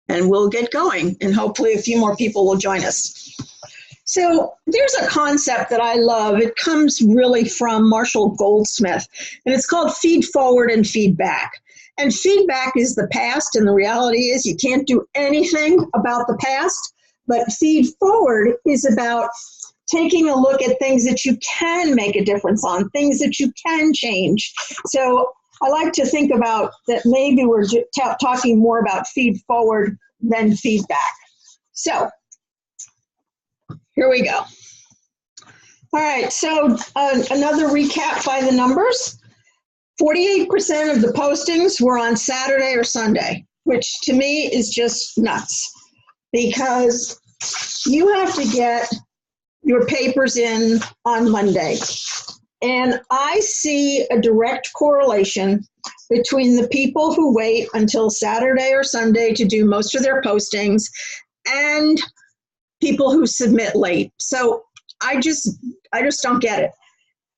and we'll get going, and hopefully a few more people will join us. So there's a concept that I love. It comes really from Marshall Goldsmith, and it's called feed forward and feedback. And feedback is the past, and the reality is you can't do anything about the past, but feed forward is about taking a look at things that you can make a difference on, things that you can change. So I like to think about that maybe we're talking more about feed forward than feedback. So here we go. All right, so another recap by the numbers. 48% of the postings were on Saturday or Sunday, which to me is just nuts, because you have to get your papers in on Monday. And I see a direct correlation between the people who wait until Saturday or Sunday to do most of their postings and people who submit late. So I just don't get it.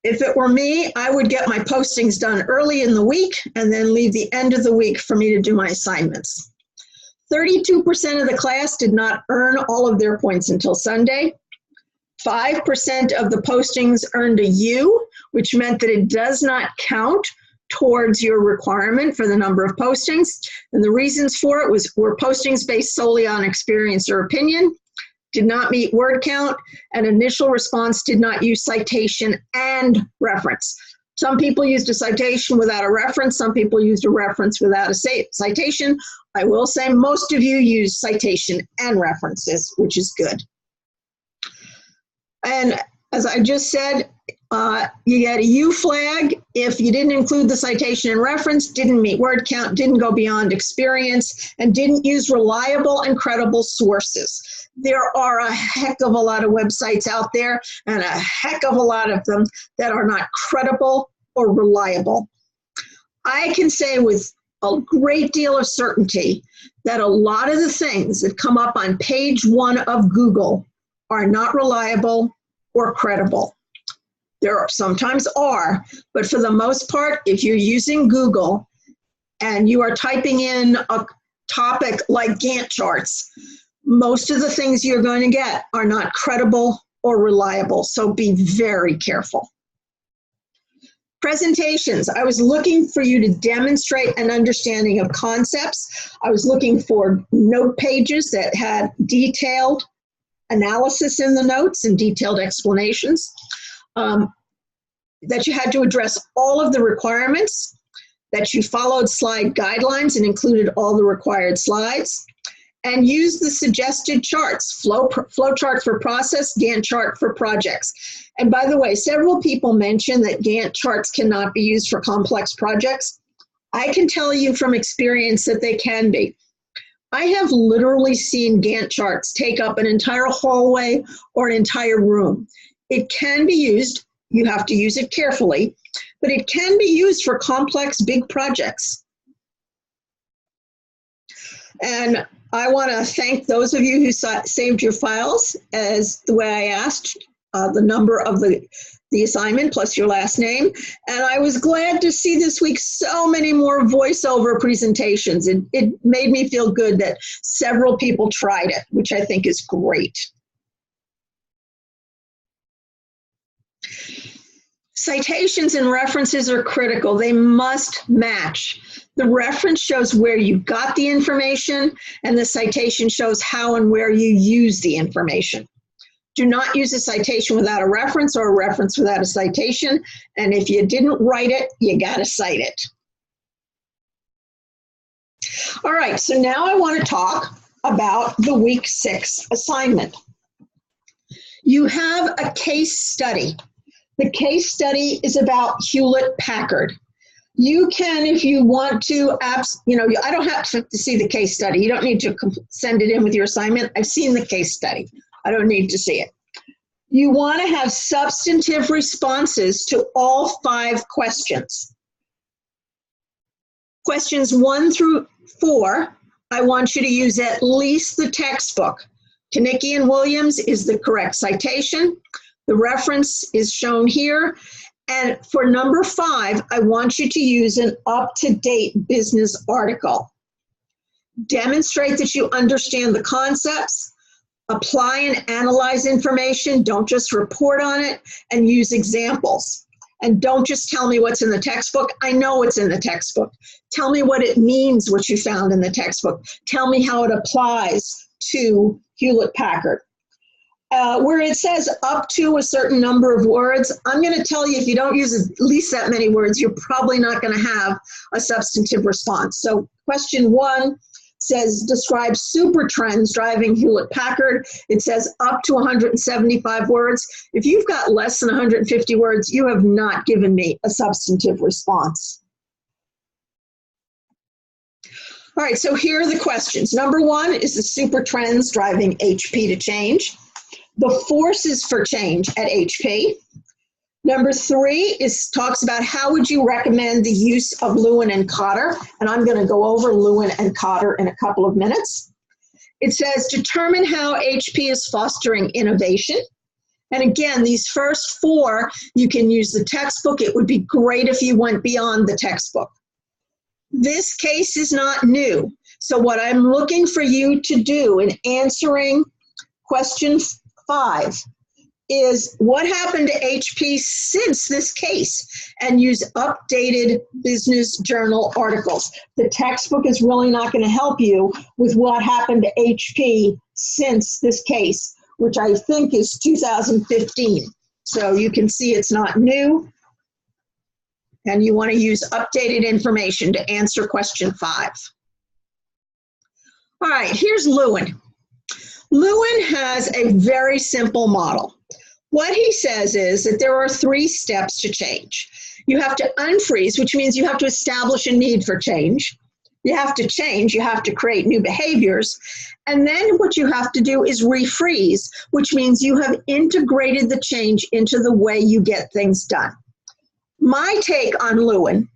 If it were me, I would get my postings done early in the week and then leave the end of the week for me to do my assignments. 32% of the class did not earn all of their points until Sunday. 5% of the postings earned a U, which meant that it does not count towards your requirement for the number of postings. And the reasons for it were postings based solely on experience or opinion, did not meet word count, and initial response did not use citation and reference. Some people used a citation without a reference. Some people used a reference without a citation. I will say most of you use citation and references, which is good. And as I just said, you get a U flag if you didn't include the citation and reference, didn't meet word count, didn't go beyond experience, and didn't use reliable and credible sources. There are a heck of a lot of websites out there, and a heck of a lot of them that are not credible or reliable. I can say with a great deal of certainty that a lot of the things that come up on page 1 of Google are not reliable or credible. There are sometimes are, but for the most part, if you're using Google and you are typing in a topic like Gantt charts, most of the things you're going to get are not credible or reliable, so be very careful. Presentations. I was looking for you to demonstrate an understanding of concepts. I was looking for note pages that had detailed analysis in the notes and detailed explanations, that you had to address all of the requirements, that you followed slide guidelines and included all the required slides, and use the suggested charts, flow chart for process, Gantt chart for projects. And by the way, several people mentioned that Gantt charts cannot be used for complex projects. I can tell you from experience that they can be. I have literally seen Gantt charts take up an entire hallway or an entire room. It can be used, you have to use it carefully, but it can be used for complex, big projects. And I want to thank those of you who saved your files as the way I asked, the number of the assignment plus your last name. And I was glad to see this week so many more voiceover presentations. It made me feel good that several people tried it, which I think is great. Citations and references are critical. They must match. The reference shows where you got the information, and the citation shows how and where you use the information. Do not use a citation without a reference or a reference without a citation. And if you didn't write it, you got to cite it. All right, so now I want to talk about the week 6 assignment. You have a case study. The case study is about Hewlett-Packard. You can, if you want to, I don't have to see the case study. You don't need to send it in with your assignment. I've seen the case study. I don't need to see it. You want to have substantive responses to all 5 questions. Questions 1 through 4, I want you to use at least the textbook. Kinnicky and Williams is the correct citation. The reference is shown here. And for number 5, I want you to use an up-to-date business article. Demonstrate that you understand the concepts. Apply and analyze information. Don't just report on it, and use examples. And don't just tell me what's in the textbook. I know what's in the textbook. Tell me what it means, what you found in the textbook. Tell me how it applies to Hewlett-Packard. Where it says up to a certain number of words, I'm going to tell you, if you don't use at least that many words, you're probably not going to have a substantive response. So question 1 says, describe super trends driving Hewlett-Packard. It says up to 175 words. If you've got less than 150 words, you have not given me a substantive response. All right, so here are the questions. Number 1 is the super trends driving HP to change. The forces for change at HP. Number 3 talks about how would you recommend the use of Lewin and Cotter, and I'm going to go over Lewin and Cotter in a couple of minutes. It says determine how HP is fostering innovation. And again, these first 4, you can use the textbook. It would be great if you went beyond the textbook. This case is not new. So what I'm looking for you to do in answering question 5 is what happened to HP since this case, and use updated business journal articles. The textbook is really not going to help you with what happened to HP since this case, which I think is 2015. So you can see it's not new, and you want to use updated information to answer question 5. All right, here's Lewin. Lewin has a very simple model. What he says is that there are 3 steps to change. You have to unfreeze, which means you have to establish a need for change. You have to change, you have to create new behaviors. And then what you have to do is refreeze, which means you have integrated the change into the way you get things done. My take on Lewin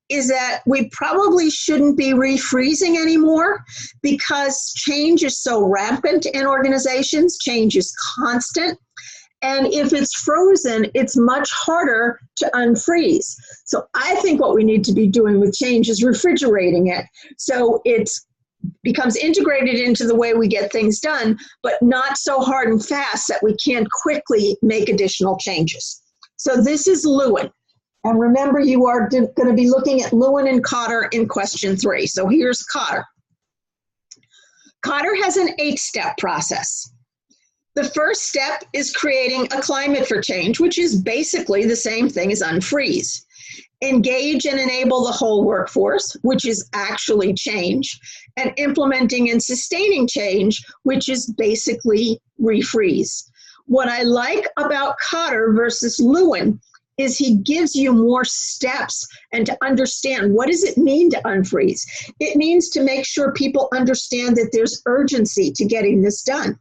is that we probably shouldn't be refreezing anymore, because change is so rampant in organizations, change is constant. And if it's frozen, it's much harder to unfreeze. So I think what we need to be doing with change is refrigerating it, so it becomes integrated into the way we get things done, but not so hard and fast that we can't quickly make additional changes. So this is Lewin. And remember, you are going to be looking at Lewin and Cotter in question 3. So here's Cotter. Cotter has an 8-step process. The first step is creating a climate for change, which is basically the same thing as unfreeze. Engage and enable the whole workforce, which is actually change, and implementing and sustaining change, which is basically refreeze. What I like about Cotter versus Lewin is he gives you more steps and to understand what does it mean to unfreeze. It means to make sure people understand that there's urgency to getting this done.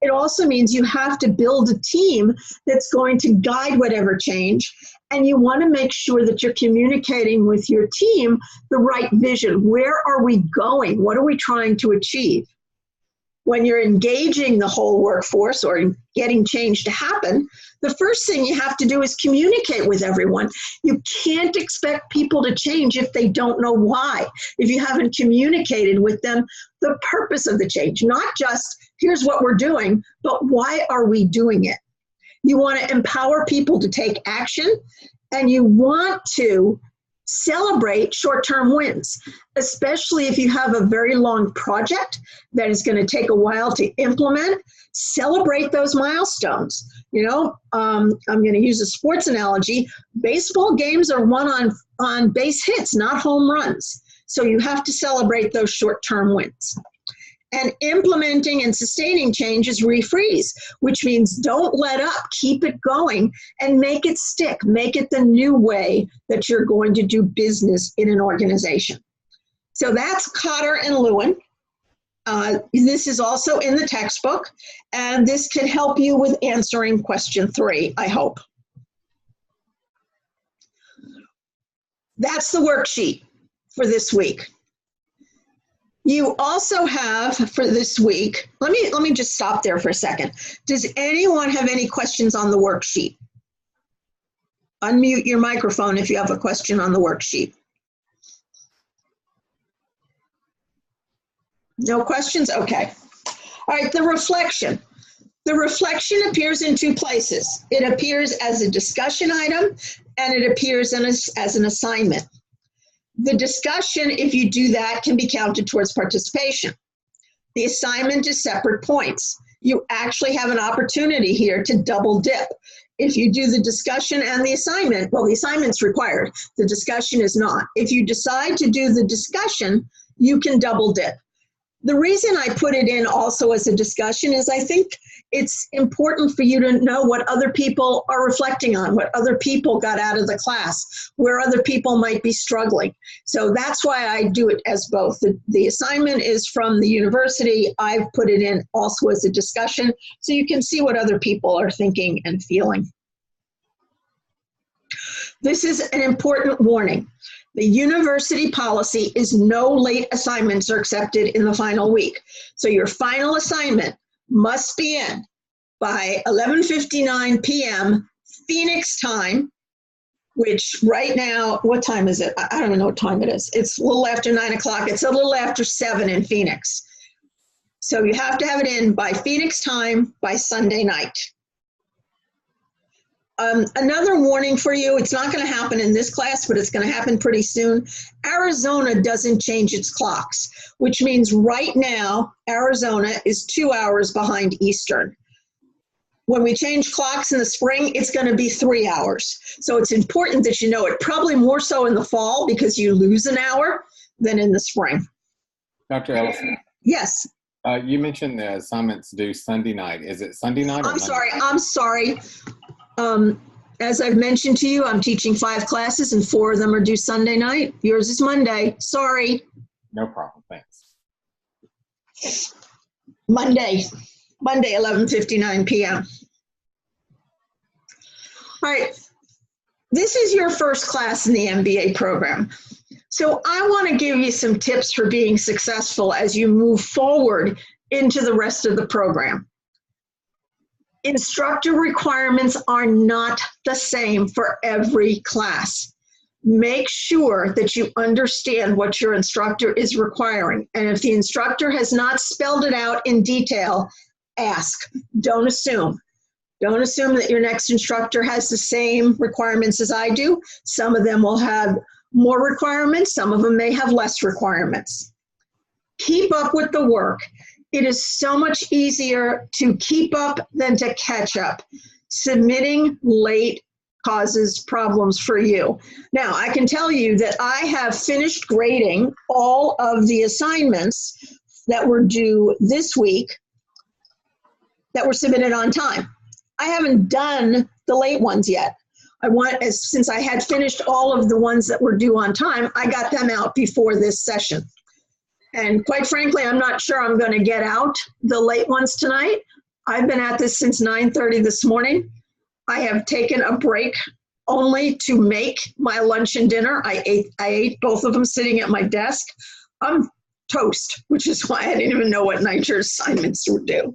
It also means you have to build a team that's going to guide whatever change, and you want to make sure that you're communicating with your team the right vision. Where are we going? What are we trying to achieve? When you're engaging the whole workforce or getting change to happen, the first thing you have to do is communicate with everyone. You can't expect people to change if they don't know why, if you haven't communicated with them the purpose of the change, not just here's what we're doing, but why are we doing it? You want to empower people to take action, and you want to celebrate short-term wins, especially if you have a very long project that is going to take a while to implement. Celebrate those milestones. You know, I'm going to use a sports analogy. Baseball games are won on base hits, not home runs. So you have to celebrate those short-term wins. And implementing and sustaining change is refreeze, which means don't let up, keep it going, and make it stick. Make it the new way that you're going to do business in an organization. So that's Cotter and Lewin. This is also in the textbook, and this can help you with answering question 3, I hope. That's the worksheet for this week. You also have for this week, let me just stop there for a second. Does anyone have any questions on the worksheet? Unmute your microphone if you have a question on the worksheet. No questions? Okay. All right, the reflection. The reflection appears in two places. It appears as a discussion item and it appears as an assignment. The discussion, if you do that, can be counted towards participation. The assignment is separate points. You actually have an opportunity here to double dip. If you do the discussion and the assignment, well, the assignment's required. The discussion is not. If you decide to do the discussion, you can double dip. The reason I put it in also as a discussion is I think it's important for you to know what other people are reflecting on, what other people got out of the class, where other people might be struggling. So that's why I do it as both. The assignment is from the university. I've put it in also as a discussion so you can see what other people are thinking and feeling. This is an important warning. The university policy is no late assignments are accepted in the final week. So your final assignment must be in by 11:59 p.m. Phoenix time, which right now, what time is it? I don't even know what time it is. It's a little after 9 o'clock. It's a little after 7 in Phoenix. So you have to have it in by Phoenix time by Sunday night. Another warning for you, it's not going to happen in this class, but it's going to happen pretty soon. Arizona doesn't change its clocks, which means right now, Arizona is 2 hours behind Eastern. When we change clocks in the spring, it's going to be 3 hours. So it's important that you know it, probably more so in the fall because you lose an hour than in the spring. Dr. Ellison. Yes. You mentioned the assignments due Sunday night. Is it Sunday night? I'm sorry. As I've mentioned to you, I'm teaching 5 classes and 4 of them are due Sunday night. Yours is Monday. Sorry. No problem. Thanks. Monday, 11:59 p.m. All right. This is your first class in the MBA program. So I want to give you some tips for being successful as you move forward into the rest of the program. Instructor requirements are not the same for every class. Make sure that you understand what your instructor is requiring. And if the instructor has not spelled it out in detail, ask. Don't assume. Don't assume that your next instructor has the same requirements as I do. Some of them will have more requirements. Some of them may have less requirements. Keep up with the work. It is so much easier to keep up than to catch up. Submitting late causes problems for you. Now, I can tell you that I have finished grading all of the assignments that were due this week that were submitted on time. I haven't done the late ones yet. Since I had finished all of the ones that were due on time, I got them out before this session. And quite frankly, I'm not sure I'm going to get out the late ones tonight. I've been at this since 9:30 this morning. I have taken a break only to make my lunch and dinner. I ate both of them sitting at my desk. I'm toast, which is why I didn't even know what night your assignments were due.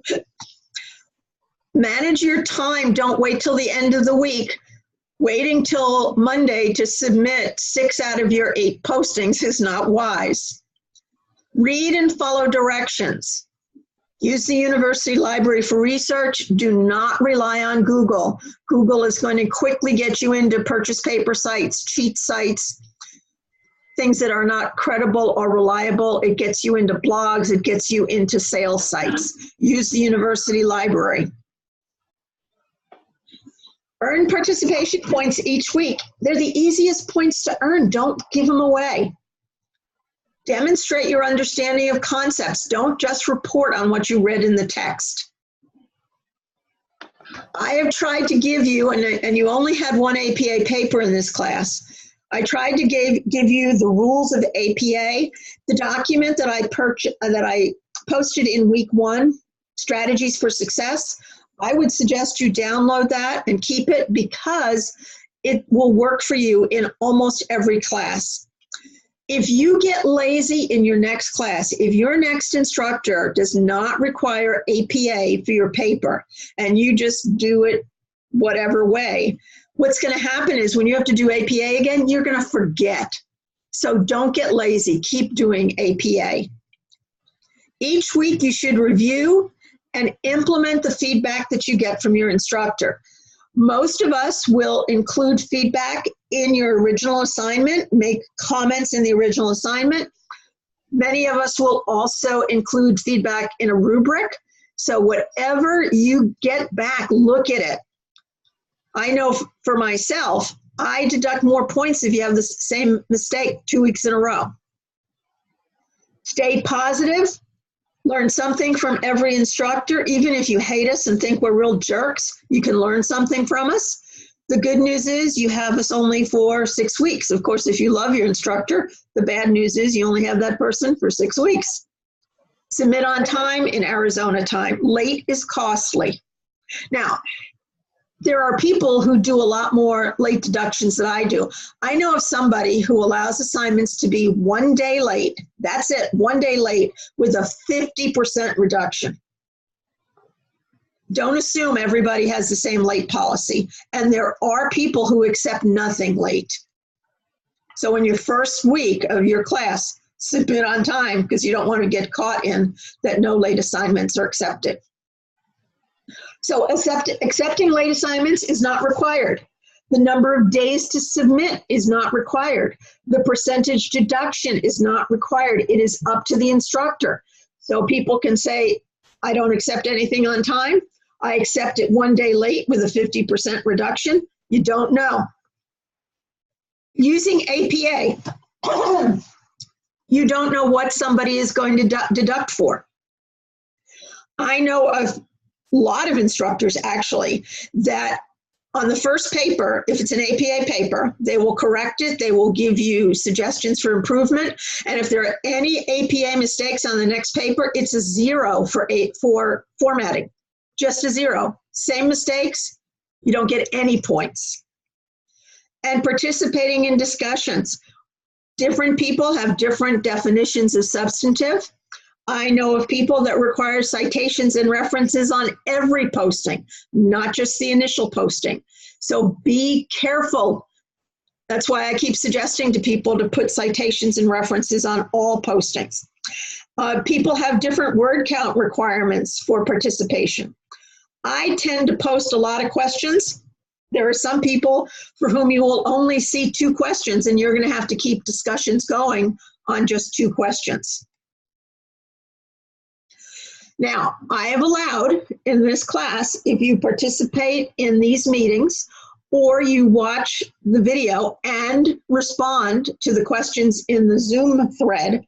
Manage your time. Don't wait till the end of the week. Waiting till Monday to submit 6 out of your 8 postings is not wise. Read and follow directions. Use the university library for research. Do not rely on Google. Google is going to quickly get you into purchase paper sites, cheat sites, things that are not credible or reliable. It gets you into blogs. It gets you into sales sites. Use the university library. Earn participation points each week. They're the easiest points to earn. Don't give them away. Demonstrate your understanding of concepts. Don't just report on what you read in the text. I have tried to give you, and you only had one APA paper in this class, I tried to give you the rules of APA, the document that I posted in week 1, Strategies for Success. I would suggest you download that and keep it because it will work for you in almost every class. If you get lazy in your next class, if your next instructor does not require APA for your paper and you just do it whatever way, what's going to happen is when you have to do APA again, you're going to forget. So don't get lazy. Keep doing APA. Each week you should review and implement the feedback that you get from your instructor. Most of us will include feedback in your original assignment, make comments in the original assignment. Many of us will also include feedback in a rubric. So whatever you get back, look at it. I know for myself, I deduct more points if you have the same mistake 2 weeks in a row. Stay positive. Learn something from every instructor. Even if you hate us and think we're real jerks, you can learn something from us. The good news is you have us only for 6 weeks. Of course, if you love your instructor, the bad news is you only have that person for 6 weeks. Submit on time in Arizona time. Late is costly. Now, there are people who do a lot more late deductions than I do. I know of somebody who allows assignments to be 1 day late. That's it, 1 day late with a 50% reduction. Don't assume everybody has the same late policy. And there are people who accept nothing late. So in your first week of your class, submit on time because you don't want to get caught in that no late assignments are accepted. So accepting late assignments is not required. The number of days to submit is not required. The percentage deduction is not required. It is up to the instructor. So people can say, I don't accept anything on time. I accept it 1 day late with a 50% reduction. You don't know. Using APA, you don't know what somebody is going to deduct for. I know of a lot of instructors actually that on the first paper, if it's an APA paper, they will correct it. They will give you suggestions for improvement. And if there are any APA mistakes on the next paper, it's a 0 for formatting, just a 0. Same mistakes, you don't get any points. And participating in discussions. Different people have different definitions of substantive. I know of people that require citations and references on every posting, not just the initial posting. So be careful. That's why I keep suggesting to people to put citations and references on all postings. People have different word count requirements for participation. I tend to post a lot of questions. There are some people for whom you will only see 2 questions and you're going to have to keep discussions going on just 2 questions. Now, I have allowed in this class, if you participate in these meetings or you watch the video and respond to the questions in the Zoom thread,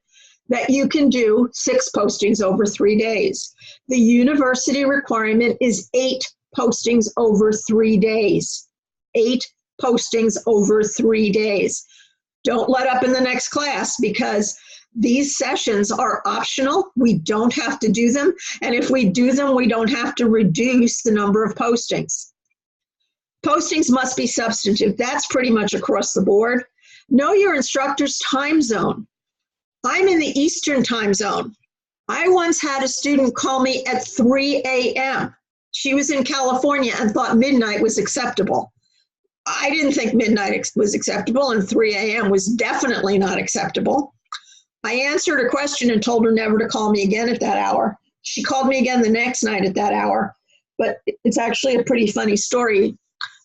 that you can do 6 postings over 3 days. The university requirement is 8 postings over 3 days. 8 postings over 3 days. Don't let up in the next class because these sessions are optional. We don't have to do them. And if we do them, we don't have to reduce the number of postings. Postings must be substantive. That's pretty much across the board. Know your instructor's time zone. I'm in the Eastern time zone. I once had a student call me at 3 a.m. She was in California and thought midnight was acceptable. I didn't think midnight was acceptable, and 3 a.m. was definitely not acceptable. I answered her question and told her never to call me again at that hour. She called me again the next night at that hour. But it's actually a pretty funny story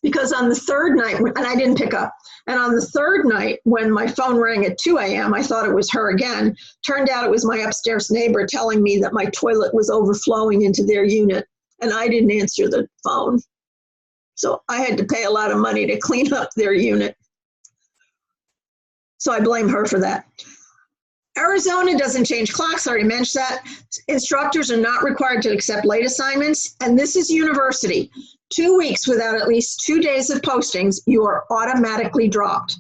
because on the third night, and I didn't pick up, and on the third night when my phone rang at 2 a.m., I thought it was her again. Turned out it was my upstairs neighbor telling me that my toilet was overflowing into their unit, and I didn't answer the phone. So I had to pay a lot of money to clean up their unit. So I blame her for that. Arizona doesn't change clocks, I already mentioned that. Instructors are not required to accept late assignments, and this is university. 2 weeks without at least 2 days of postings, you are automatically dropped.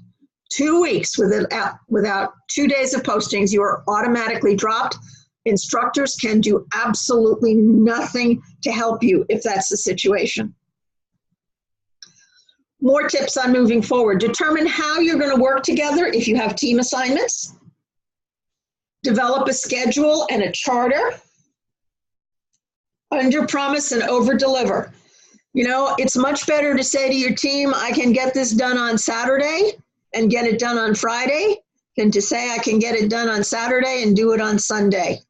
2 weeks without 2 days of postings, you are automatically dropped. Instructors can do absolutely nothing to help you if that's the situation. More tips on moving forward. Determine how you're going to work together if you have team assignments. Develop a schedule and a charter. Under promise and over deliver. You know, it's much better to say to your team, I can get this done on Saturday and get it done on Friday than to say I can get it done on Saturday and do it on Sunday.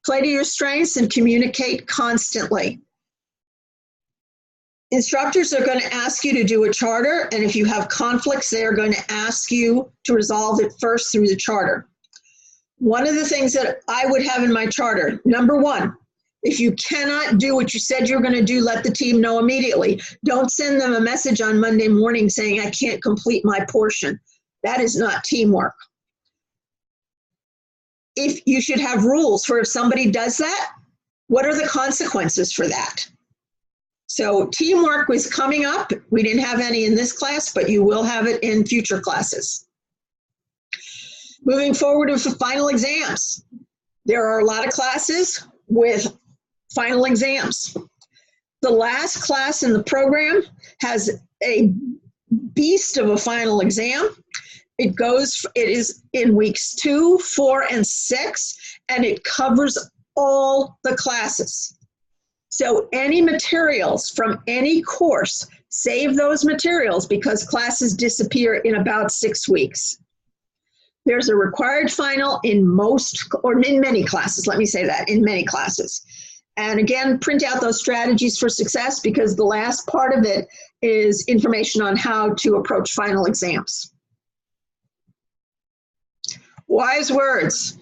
Play to your strengths and communicate constantly. Instructors are going to ask you to do a charter, and if you have conflicts, they are going to ask you to resolve it first through the charter. One of the things that I would have in my charter, number one, if you cannot do what you said you're going to do, let the team know immediately. Don't send them a message on Monday morning saying, I can't complete my portion. That is not teamwork. If you should have rules for if somebody does that, what are the consequences for that? So teamwork was coming up. We didn't have any in this class, but you will have it in future classes. Moving forward with the final exams. There are a lot of classes with final exams. The last class in the program has a beast of a final exam. It is in weeks 2, 4, and 6, and it covers all the classes. So any materials from any course, save those materials because classes disappear in about 6 weeks. There's a required final in most, or in many classes, let me say that, in many classes. And again, print out those strategies for success because the last part of it is information on how to approach final exams. Wise words.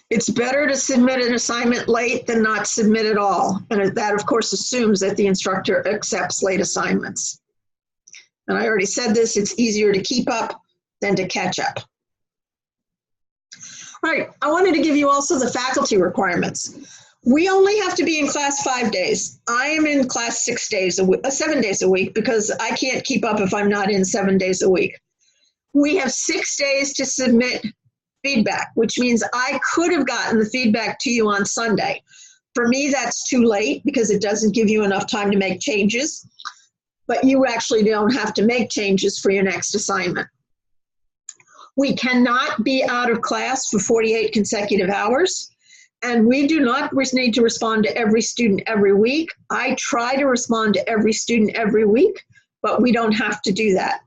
It's better to submit an assignment late than not submit at all. And that, of course, assumes that the instructor accepts late assignments. And I already said this, it's easier to keep up than to catch up. All right, I wanted to give you also the faculty requirements. We only have to be in class 5 days. I am in class 6 days a week, 7 days a week because I can't keep up if I'm not in 7 days a week. We have 6 days to submit feedback, which means I could have gotten the feedback to you on Sunday. For me, that's too late because it doesn't give you enough time to make changes, but you actually don't have to make changes for your next assignment. We cannot be out of class for 48 consecutive hours, and we do not need to respond to every student every week. I try to respond to every student every week, but we don't have to do that.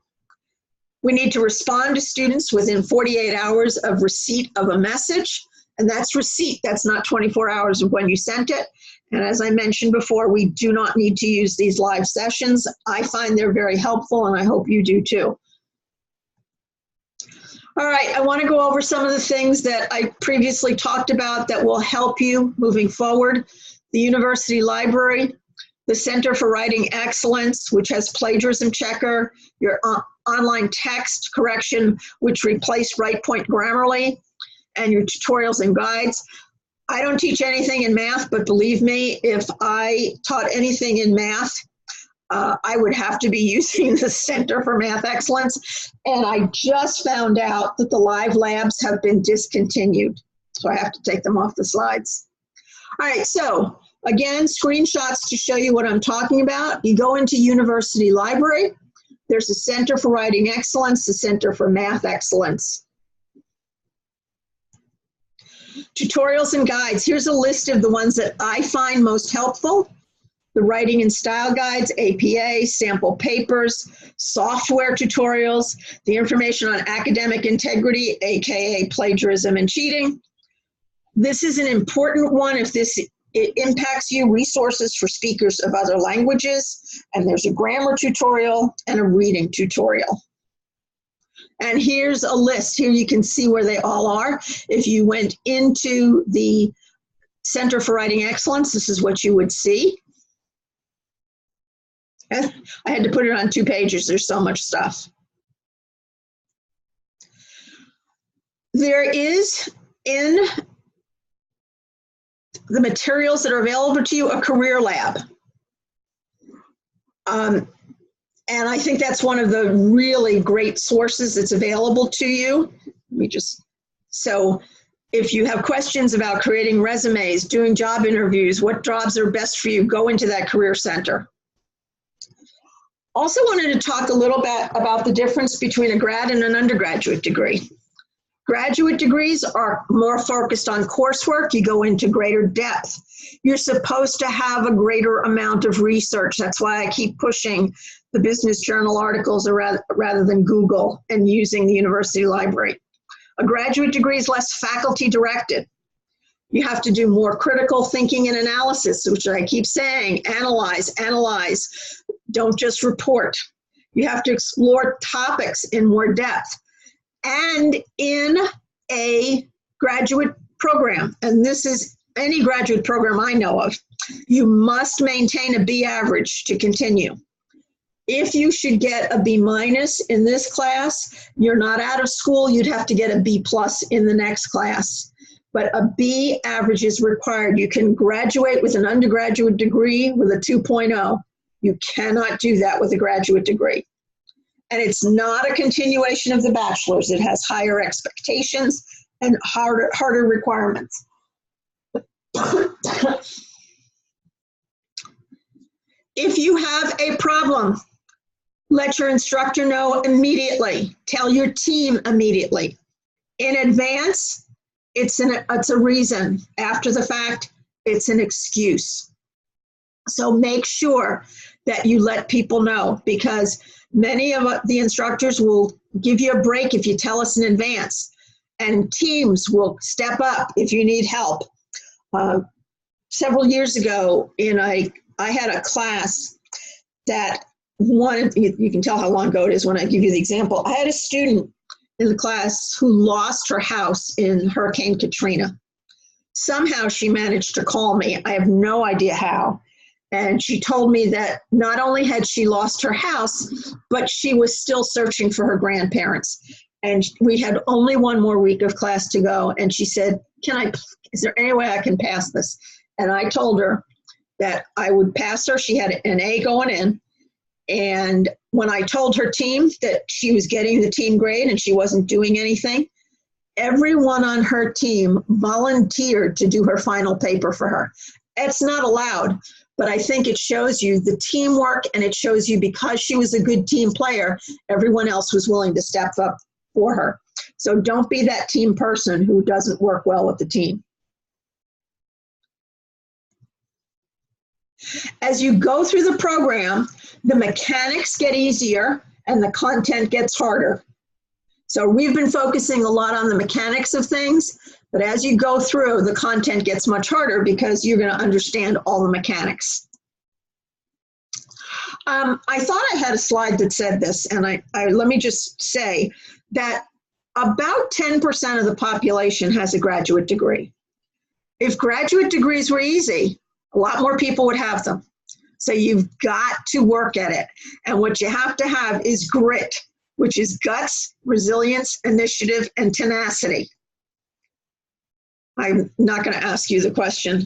We need to respond to students within 48 hours of receipt of a message, and that's receipt. That's not 24 hours of when you sent it. And as I mentioned before, we do not need to use these live sessions. I find they're very helpful, and I hope you do too. All right, I want to go over some of the things that I previously talked about that will help you moving forward. The University Library, the Center for Writing Excellence, which has plagiarism checker, your online text correction, which replaced RightPoint Grammarly, and your tutorials and guides. I don't teach anything in math, but believe me, if I taught anything in math, I would have to be using the Center for Math Excellence. And I just found out that the live labs have been discontinued. So I have to take them off the slides. All right, so again, screenshots to show you what I'm talking about. You go into University Library. There's a Center for Writing Excellence, the Center for Math Excellence. Tutorials and guides. Here's a list of the ones that I find most helpful. The Writing and Style Guides, APA, sample papers, software tutorials, the information on academic integrity, AKA plagiarism and cheating. This is an important one if it impacts you, resources for speakers of other languages, and there's a grammar tutorial and a reading tutorial. And here's a list. Here you can see where they all are. If you went into the Center for Writing Excellence, this is what you would see. I had to put it on 2 pages. There's so much stuff. There is in the materials that are available to you a career lab. And I think that's one of the really great sources that's available to you. So if you have questions about creating resumes, doing job interviews, what jobs are best for you, go into that career center. Also wanted to talk a little bit about the difference between a grad and an undergraduate degree. Graduate degrees are more focused on coursework. You go into greater depth. You're supposed to have a greater amount of research. That's why I keep pushing the business journal articles rather than Google and using the university library. A graduate degree is less faculty directed. You have to do more critical thinking and analysis, which I keep saying, analyze, analyze. Don't just report. You have to explore topics in more depth. And in a graduate program, and this is any graduate program I know of, you must maintain a B average to continue. If you should get a B minus in this class, you're not out of school, you'd have to get a B plus in the next class. But a B average is required. You can graduate with an undergraduate degree with a 2.0. You cannot do that with a graduate degree. And it's not a continuation of the bachelor's. It has higher expectations and harder requirements. If you have a problem, let your instructor know immediately. Tell your team immediately. In advance, it's a reason. After the fact, it's an excuse. So make sure that you let people know, because many of the instructors will give you a break if you tell us in advance, and teams will step up if you need help. Several years ago, I had a class that you can tell how long ago it is when I give you the example. I had a student in the class who lost her house in Hurricane Katrina. Somehow she managed to call me. I have no idea how. And she told me that not only had she lost her house, but she was still searching for her grandparents. And we had only one more week of class to go. And she said, is there any way I can pass this? And I told her that I would pass her. She had an A going in. And when I told her team that she was getting the team grade and she wasn't doing anything, everyone on her team volunteered to do her final paper for her. It's not allowed, but I think it shows you the teamwork, and it shows you because she was a good team player, everyone else was willing to step up for her. So don't be that team person who doesn't work well with the team. As you go through the program, the mechanics get easier and the content gets harder. So we've been focusing a lot on the mechanics of things, but as you go through, the content gets much harder because you're going to understand all the mechanics. I thought I had a slide that said this, and let me just say that about 10% of the population has a graduate degree. If graduate degrees were easy, a lot more people would have them. So you've got to work at it. And what you have to have is grit, which is guts, resilience, initiative, and tenacity. I'm not going to ask you the question.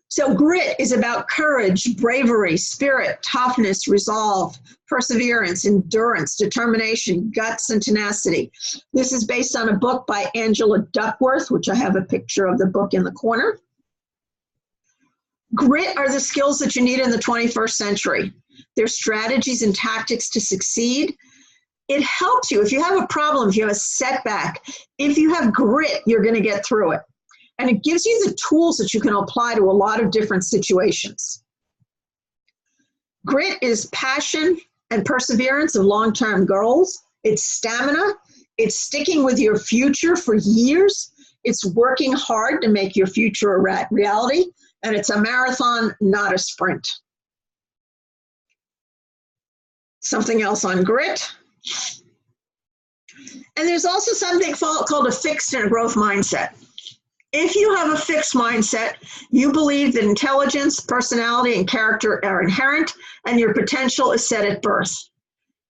So grit is about courage, bravery, spirit, toughness, resolve, perseverance, endurance, determination, guts, and tenacity. This is based on a book by Angela Duckworth, which I have a picture of the book in the corner. Grit are the skills that you need in the 21st century. They're strategies and tactics to succeed. It helps you. If you have a problem, if you have a setback, if you have grit, you're going to get through it. And it gives you the tools that you can apply to a lot of different situations. Grit is passion and perseverance of long-term goals. It's stamina. It's sticking with your future for years. It's working hard to make your future a reality. And it's a marathon, not a sprint. Something else on grit. And there's also something called a fixed and a growth mindset. If you have a fixed mindset, you believe that intelligence, personality, and character are inherent, and your potential is set at birth.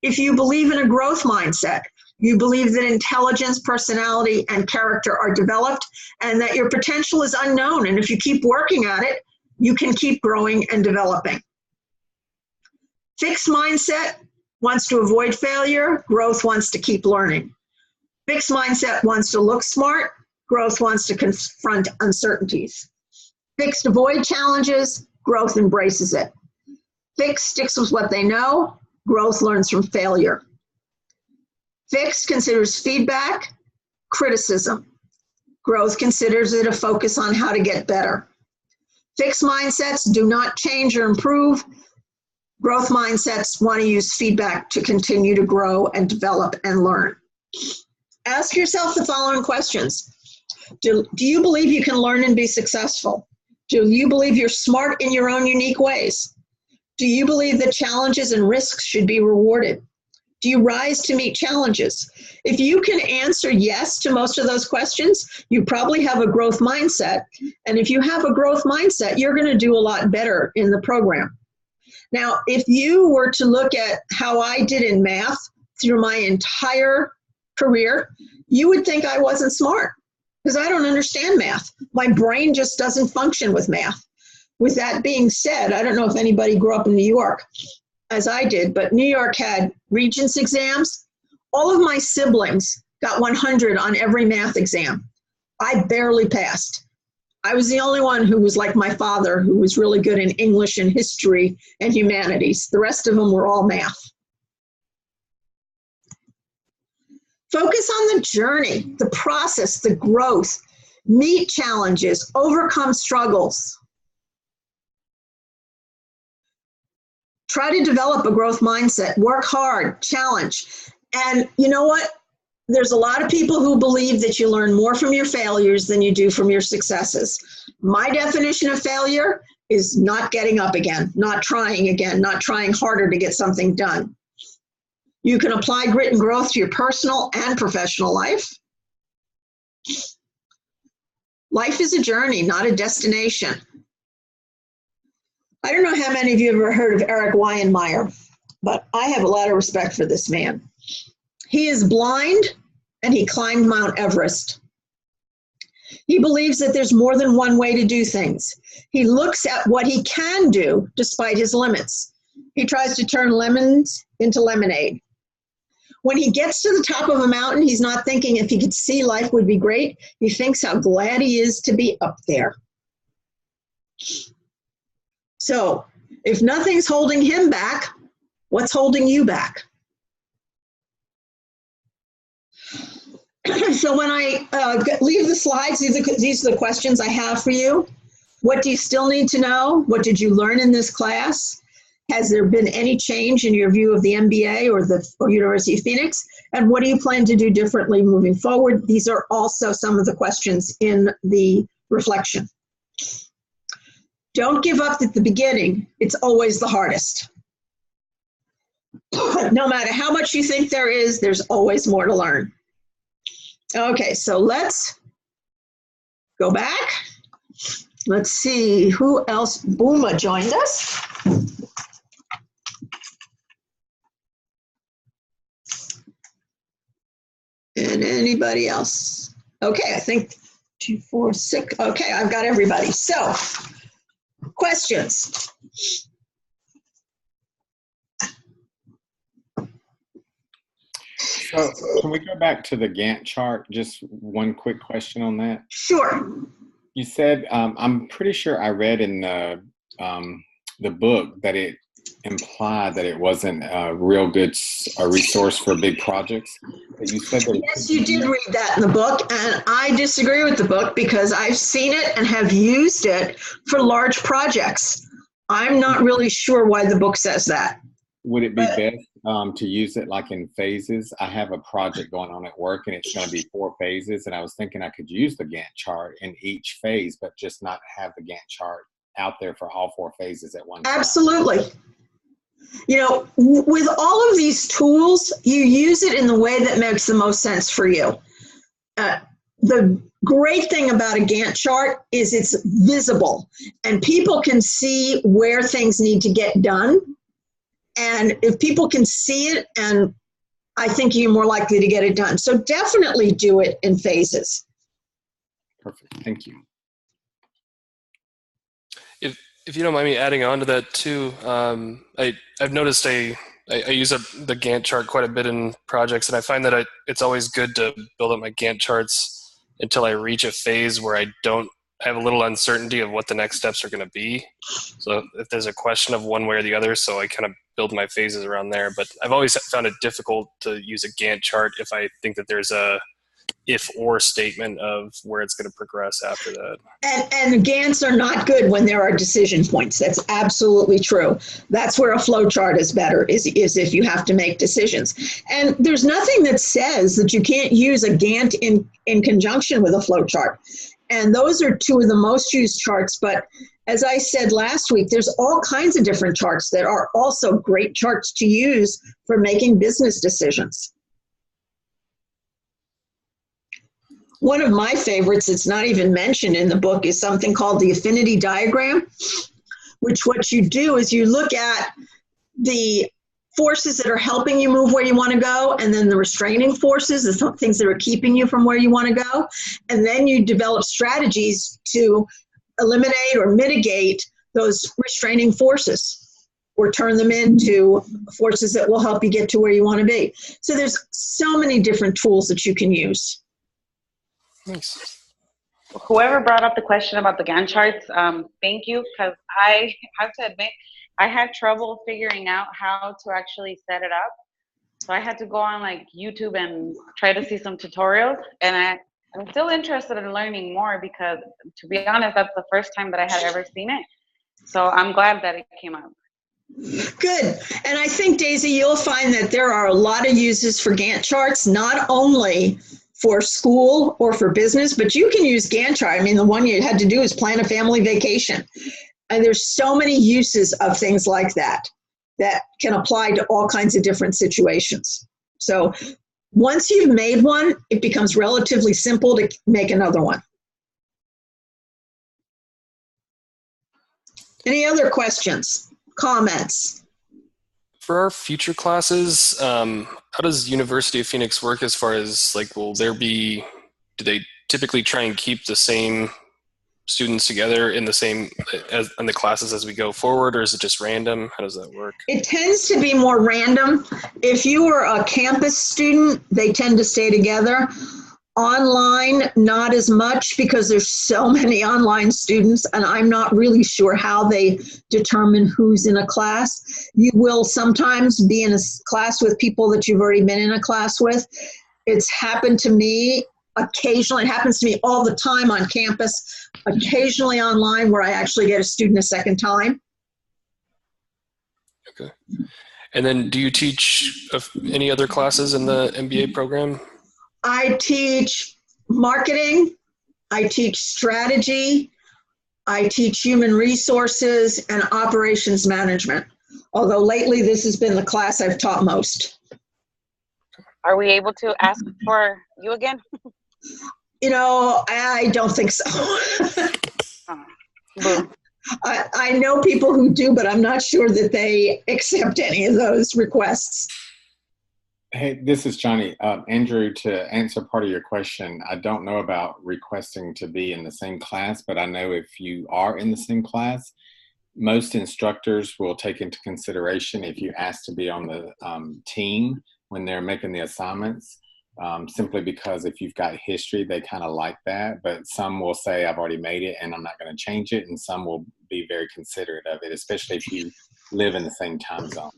If you believe in a growth mindset, you believe that intelligence, personality, and character are developed, and that your potential is unknown. And if you keep working at it, you can keep growing and developing. Fixed mindset wants to avoid failure. Growth wants to keep learning. Fixed mindset wants to look smart. Growth wants to confront uncertainties. Fixed avoid challenges. Growth embraces it. Fixed sticks with what they know. Growth learns from failure. Fixed considers feedback, criticism. Growth considers it a focus on how to get better. Fixed mindsets do not change or improve. Growth mindsets want to use feedback to continue to grow and develop and learn. Ask yourself the following questions. Do you believe you can learn and be successful? Do you believe you're smart in your own unique ways? Do you believe that challenges and risks should be rewarded? Do you rise to meet challenges? If you can answer yes to most of those questions, you probably have a growth mindset. And if you have a growth mindset, you're going to do a lot better in the program. Now, if you were to look at how I did in math through my entire career, you would think I wasn't smart because I don't understand math. My brain just doesn't function with math. With that being said, I don't know if anybody grew up in New York as I did, but New York had Regents exams. All of my siblings got 100 on every math exam. I barely passed. I was the only one who was like my father, who was really good in English and history and humanities. The rest of them were all math. Focus on the journey, the process, the growth. Meet challenges, overcome struggles. Try to develop a growth mindset, work hard, challenge. And you know what? There's a lot of people who believe that you learn more from your failures than you do from your successes. My definition of failure is not getting up again, not trying again, not trying harder to get something done. You can apply grit and growth to your personal and professional life. Life is a journey, not a destination. I don't know how many of you have ever heard of Eric Weihenmayer, but I have a lot of respect for this man. He is blind and he climbed Mount Everest. He believes that there's more than one way to do things. He looks at what he can do despite his limits. He tries to turn lemons into lemonade. When he gets to the top of a mountain, he's not thinking if he could see life would be great. He thinks how glad he is to be up there. So if nothing's holding him back, what's holding you back? So when I leave the slides, these are the questions I have for you. What do you still need to know? What did you learn in this class? Has there been any change in your view of the MBA or University of Phoenix? And what do you plan to do differently moving forward? These are also some of the questions in the reflection. Don't give up at the beginning. It's always the hardest. No matter how much you think there is, there's always more to learn. Okay, so let's go back. Let's see who else. Booma joined us. And anybody else? Okay, I think 2, 4, 6. Okay, I've got everybody. So, questions? So can we go back to the Gantt chart? Just one quick question on that. Sure. You said, I'm pretty sure I read in the book that it implied that it wasn't a real good resource for big projects. But you said that yes, you did read that in the book, and I disagree with the book because I've seen it and have used it for large projects. I'm not really sure why the book says that. Would it be best to use it like in phases? I have a project going on at work and it's going to be 4 phases, and I was thinking I could use the Gantt chart in each phase, but just not have the Gantt chart out there for all 4 phases at one time. Absolutely. You know, with all of these tools, you use it in the way that makes the most sense for you. The great thing about a Gantt chart is it's visible, and people can see where things need to get done. And if people can see it, and I think you're more likely to get it done. So definitely do it in phases. Perfect. Thank you. If you don't mind me adding on to that too, I've noticed I use the Gantt chart quite a bit in projects, and I find that it's always good to build up my Gantt charts until I reach a phase where I have a little uncertainty of what the next steps are going to be. So if there's a question of one way or the other, so I kind of build my phases around there. But I've always found it difficult to use a Gantt chart if I think that there's a if-or statement of where it's going to progress after that. And GANTs are not good when there are decision points. That's absolutely true. That's where a flow chart is better, is if you have to make decisions. And there's nothing that says that you can't use a GANT in conjunction with a flow chart. And those are two of the most used charts. But as I said last week, there's all kinds of different charts that are also great charts to use for making business decisions. One of my favorites, it's not even mentioned in the book, is something called the affinity diagram, which what you do is you look at the forces that are helping you move where you want to go, and then the restraining forces, the things that are keeping you from where you want to go, and then you develop strategies to eliminate or mitigate those restraining forces or turn them into forces that will help you get to where you want to be. So there's so many different tools that you can use. Nice. Whoever brought up the question about the Gantt charts, thank you, because I have to admit, I had trouble figuring out how to actually set it up. So I had to go on like YouTube and try to see some tutorials. And I'm still interested in learning more because, to be honest, that's the first time that I had ever seen it. So I'm glad that it came up. Good. And I think, Daisy, you'll find that there are a lot of uses for Gantt charts, not only for school or for business, but you can use Gantt chart. I mean, the one you had to do is plan a family vacation. And there's so many uses of things like that that can apply to all kinds of different situations. So once you've made one, it becomes relatively simple to make another one. Any other questions, comments? For our future classes, how does University of Phoenix work as far as like, do they typically try and keep the same students together in the same in the classes as we go forward, or is it just random? How does that work? It tends to be more random. If you are a campus student, they tend to stay together. Online, not as much, because there's so many online students, and I'm not really sure how they determine who's in a class. You will sometimes be in a class with people that you've already been in a class with. It's happened to me occasionally. It happens to me all the time on campus, occasionally online, where I actually get a student a second time. Okay. And then do you teach any other classes in the MBA program? I teach marketing, I teach strategy, I teach human resources and operations management. Although lately this has been the class I've taught most. Are we able to ask for you again? You know, I don't think so. I know people who do, but I'm not sure that they accept any of those requests. Hey, this is Johnny. Andrew, to answer part of your question, I don't know about requesting to be in the same class, but I know if you are in the same class, most instructors will take into consideration if you ask to be on the team when they're making the assignments, simply because if you've got history, they kind of like that. But some will say, I've already made it and I'm not going to change it. And some will be very considerate of it, especially if you live in the same time zone.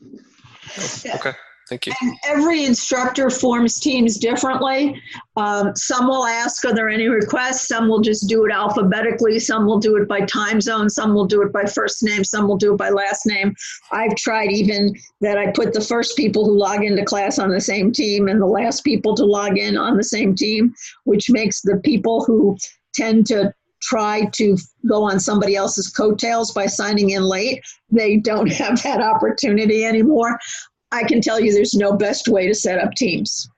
Okay. Thank you. And every instructor forms teams differently. Some will ask, are there any requests? Some will just do it alphabetically. Some will do it by time zone. Some will do it by first name. Some will do it by last name. I've tried even that I put the first people who log into class on the same team and the last people to log in on the same team, which makes the people who tend to try to go on somebody else's coattails by signing in late, they don't have that opportunity anymore. I can tell you there's no best way to set up teams,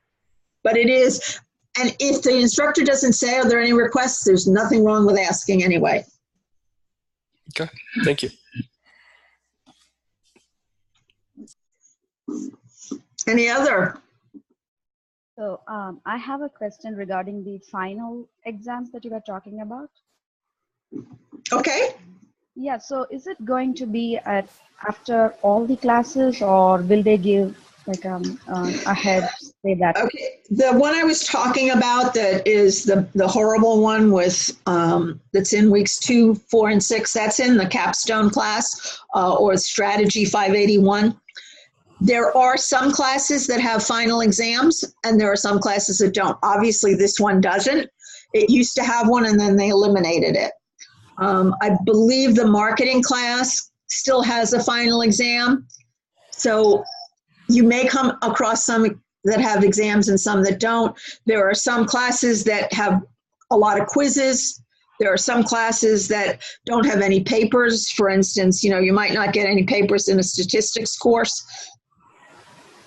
but it is. And if the instructor doesn't say, are there any requests, there's nothing wrong with asking anyway. Okay, thank you. Any other? So I have a question regarding the final exams that you were talking about. Okay. Yeah, so is it going to be after all the classes, or will they give like ahead, say that? Okay, the one I was talking about that is the horrible one with that's in weeks 2, 4, and 6. That's in the capstone class or strategy 581. There are some classes that have final exams, and there are some classes that don't. Obviously, this one doesn't. It used to have one, and then they eliminated it. I believe the marketing class still has a final exam. So you may come across some that have exams and some that don't. There are some classes that have a lot of quizzes. There are some classes that don't have any papers. For instance, you might not get any papers in a statistics course.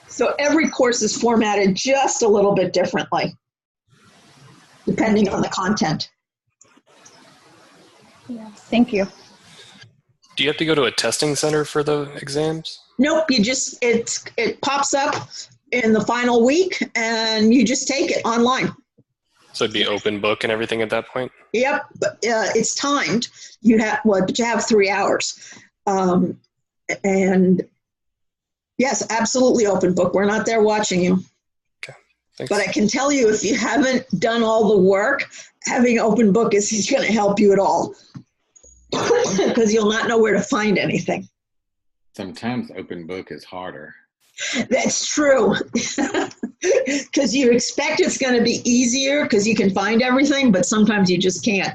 So every course is formatted just a little bit differently, depending on the content. Yeah, thank you. Do you have to go to a testing center for the exams? Nope, it pops up in the final week, and you just take it online. So it'd be open book and everything at that point? Yep, but it's timed. But you have 3 hours. And yes, absolutely open book. We're not there watching you. Okay, thanks. But I can tell you, if you haven't done all the work, having open book is going to help you at all. Because you'll not know where to find anything. Sometimes open book is harder. That's true. Because you expect it's going to be easier because you can find everything, but sometimes you just can't.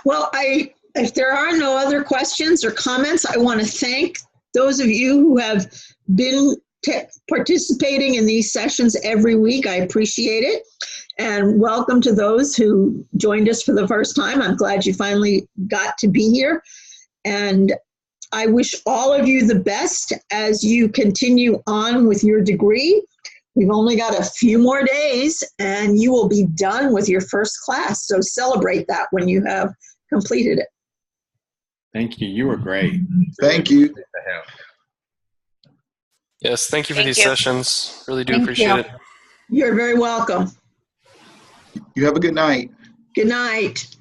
Well, if there are no other questions or comments, I want to thank those of you who have been participating in these sessions every week. I appreciate it. And welcome to those who joined us for the first time. I'm glad you finally got to be here. And I wish all of you the best as you continue on with your degree. We've only got a few more days and you will be done with your first class. So celebrate that when you have completed it. Thank you. You were great. Thank you. Appreciate the help. Yes, thank you for Thank these you. sessions. Really do Thank appreciate you. it. You're very welcome. You have a good night. Good night.